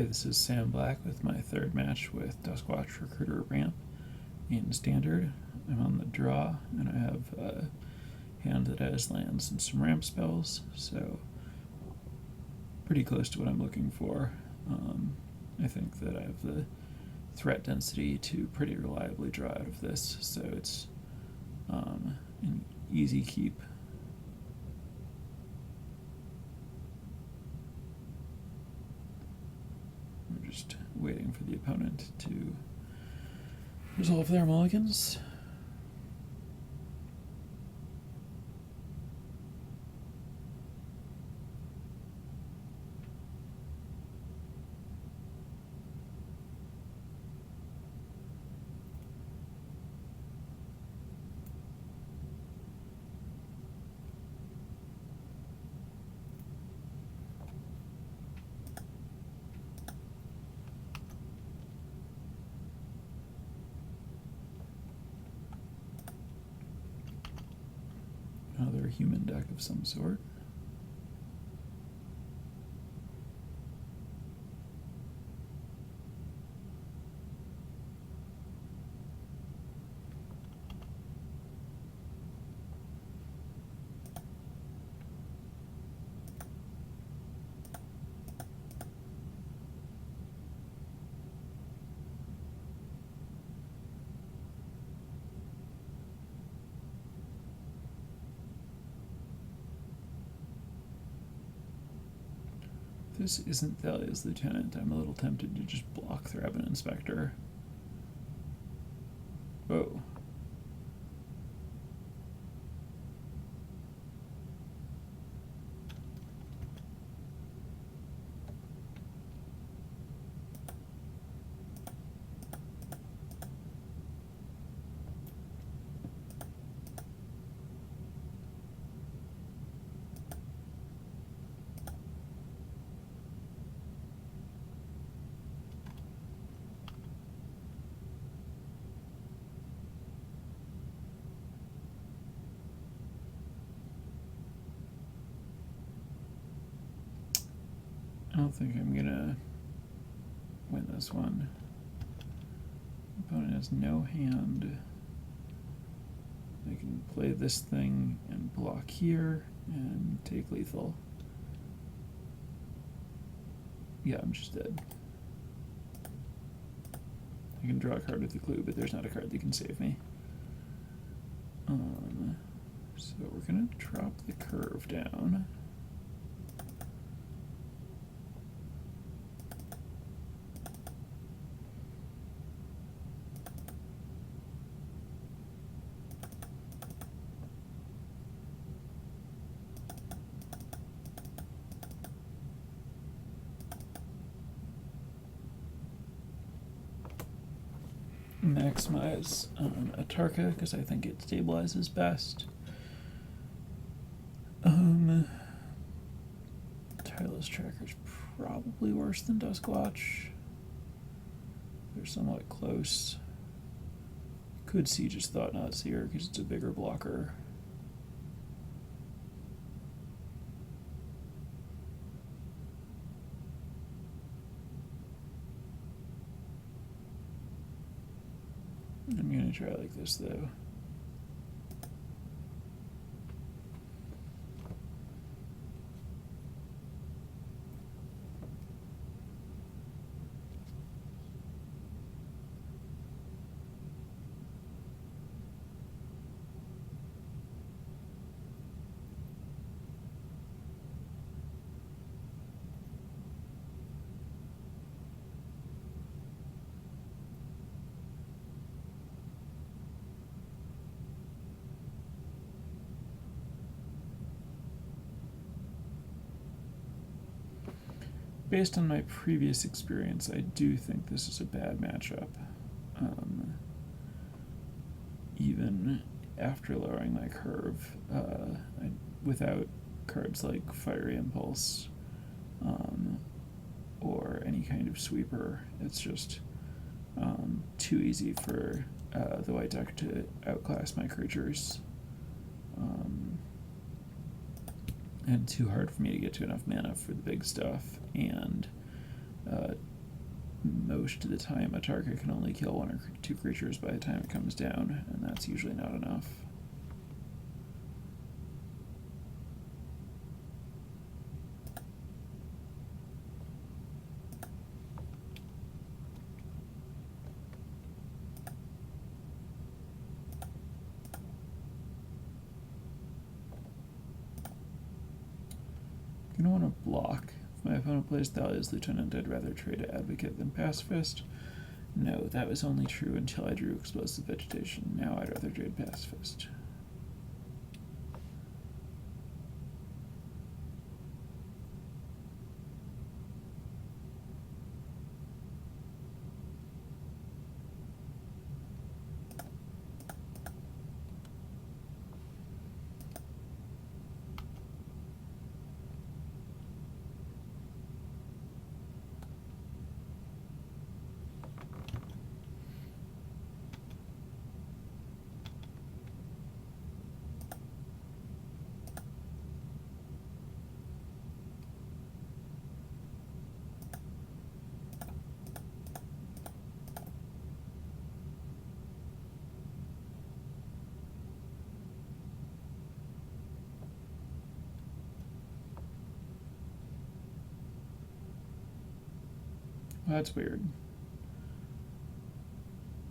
this is Sam Black with my third match with Duskwatch Recruiter Ramp in Standard. I'm on the draw, and I have a hand that has lands and some ramp spells, so pretty close to what I'm looking for. I think that I have the threat density to pretty reliably draw out of this, so it's an easy keep. We're just waiting for the opponent to resolve their mulligans. Another human deck of some sort. This isn't Thalia's Lieutenant. I'm a little tempted to just block Thraben Inspector. Whoa. I don't think I'm gonna win this one. Opponent has no hand. I can play this thing and block here and take lethal. Yeah, I'm just dead. I can draw a card with the clue, but there's not a card that can save me. So we're gonna drop the curve down. Maximize Atarka because I think it stabilizes best. Tireless Tracker's probably worse than Duskwatch. They're somewhat close. Could see just Thought Not Seer because it's a bigger blocker. I'm gonna try like this though. Based on my previous experience, I do think this is a bad matchup. Even after lowering my curve, without cards like Fiery Impulse or any kind of sweeper, it's just too easy for the white deck to outclass my creatures. And too hard for me to get to enough mana for the big stuff, and most of the time a target can only kill 1 or 2 creatures by the time it comes down, and that's usually not enough. I'm going to want to block. If my opponent plays Thalia's Lieutenant, I'd rather trade Advocate than Pacifist. No, that was only true until I drew Explosive Vegetation. Now I'd rather trade Pacifist. Well, that's weird.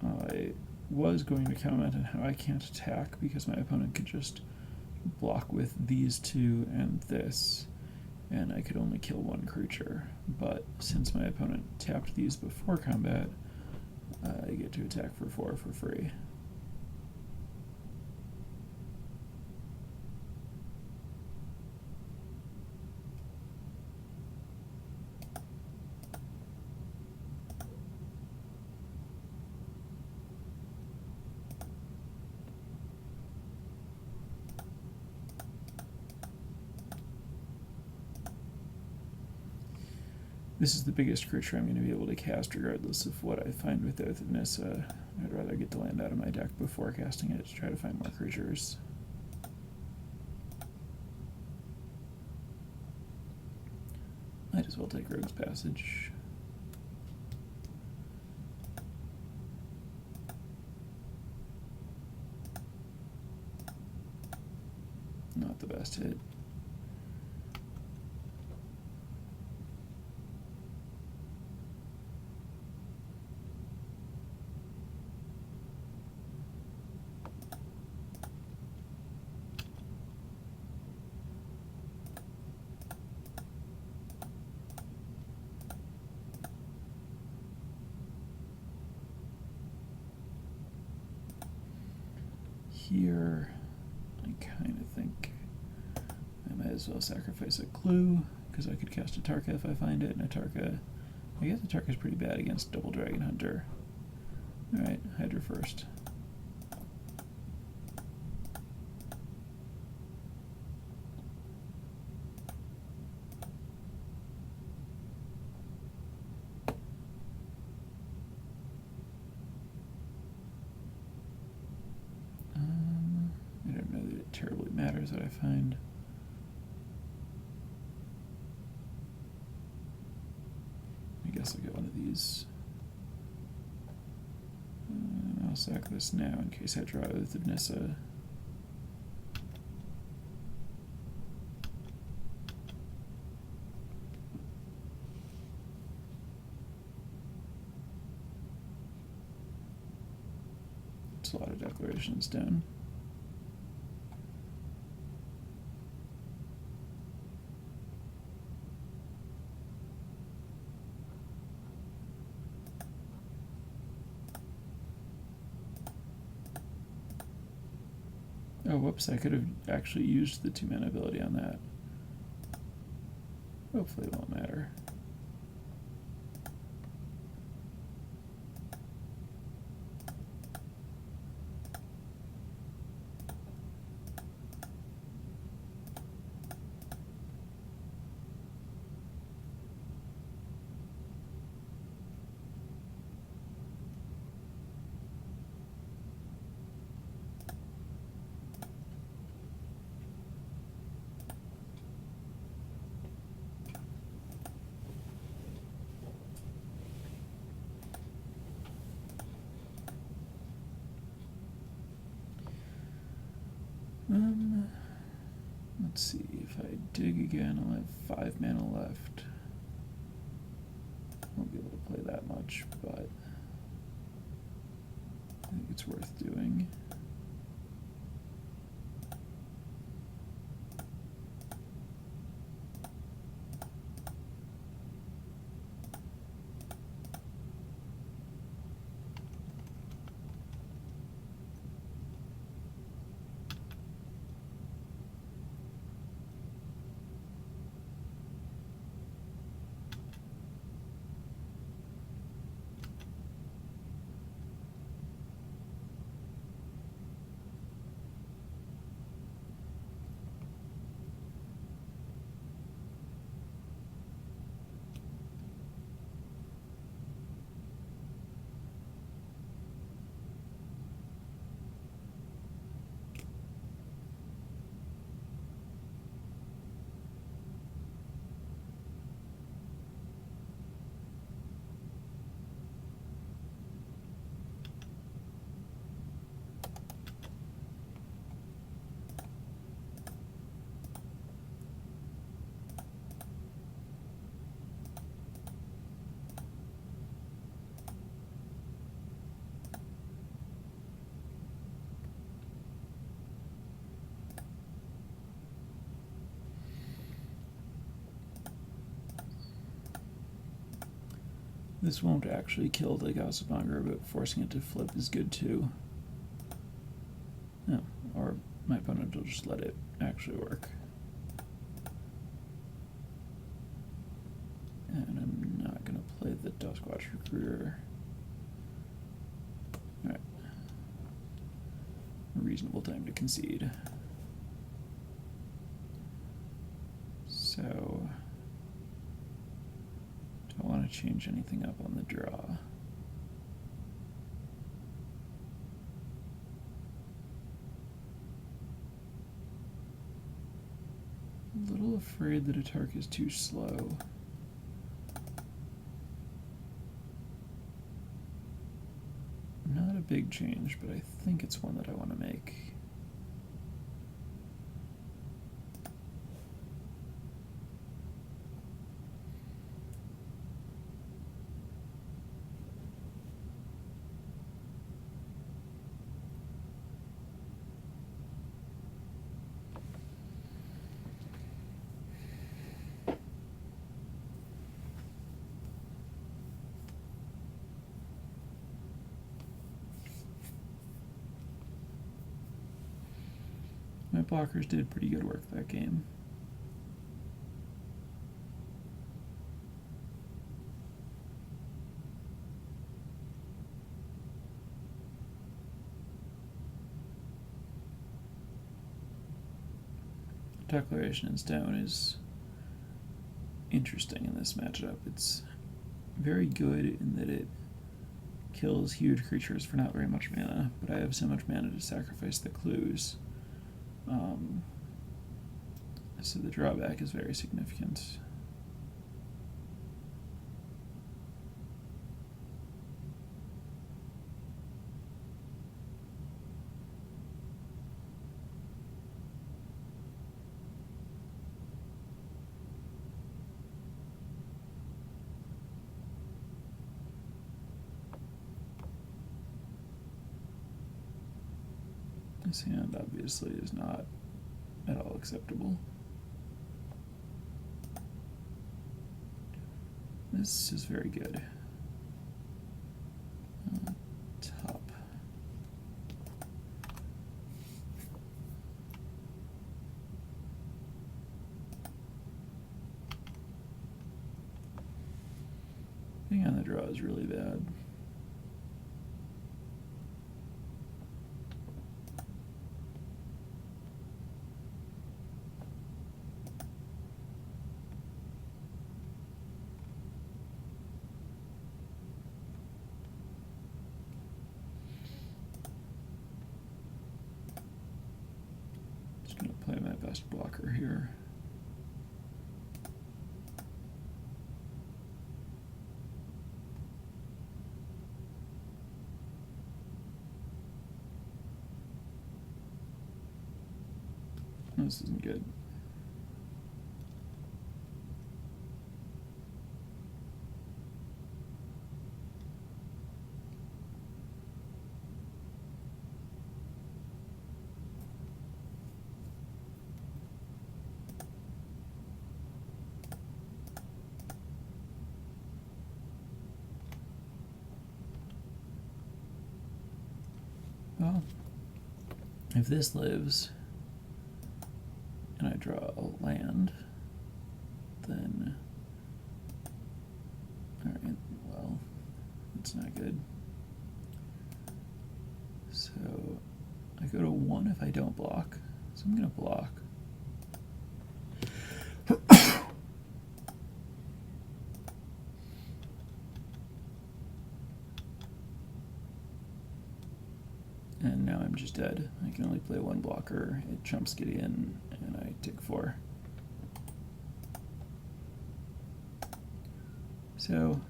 I was going to comment on how I can't attack because my opponent could just block with these two and this, and I could only kill 1 creature. But since my opponent tapped these before combat, I get to attack for 4 for free. This is the biggest creature I'm going to be able to cast regardless of what I find with Oath of Nissa. I'd rather get the land out of my deck before casting it to try to find more creatures. Might as well take Rogue's Passage. Not the best hit. Here, I kind of think I might as well sacrifice a clue, because I could cast a Tarka if I find it, and a Tarka, I guess a Tarka's pretty bad against Double Dragon Hunter. Alright, Hydra first. I don't know that it terribly matters what I find. I guess I'll get one of these. I'll sack this now in case I draw Oath of Nissa. It's a lot of declarations down. Oh, whoops, I could have actually used the 2-mana ability on that. Hopefully it won't matter. Let's see, if I dig again, I'll have 5 mana left. Won't be able to play that much, but I think it's worth doing. This won't actually kill the Gaussabonga, but forcing it to flip is good too. No, or my opponent will just let it actually work. And I'm not going to play the Duskwatch Recruiter. Alright. A reasonable time to concede. So, don't want to change anything up on the draw. A little afraid that Atark is too slow. Not a big change, but I think it's one that I want to make. My blockers did pretty good work that game. Declaration in Stone is interesting in this matchup. It's very good in that it kills huge creatures for not very much mana, but I have so much mana to sacrifice the clues. So the drawback is very significant. This hand obviously is not at all acceptable. This is very good. Top. Being on the draw is really bad. Play my best blocker here. This isn't good. Well, if this lives and I draw a land, then, alright, well, that's not good. So I go to 1 if I don't block, so I'm going to block. And now I'm just dead. I can only play 1 blocker. It chumps Gideon, and I take 4. So,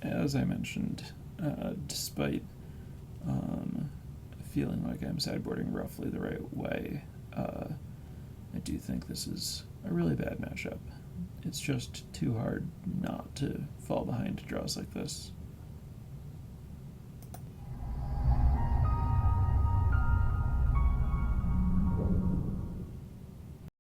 as I mentioned, despite feeling like I'm sideboarding roughly the right way, I do think this is a really bad matchup. It's just too hard not to fall behind draws like this.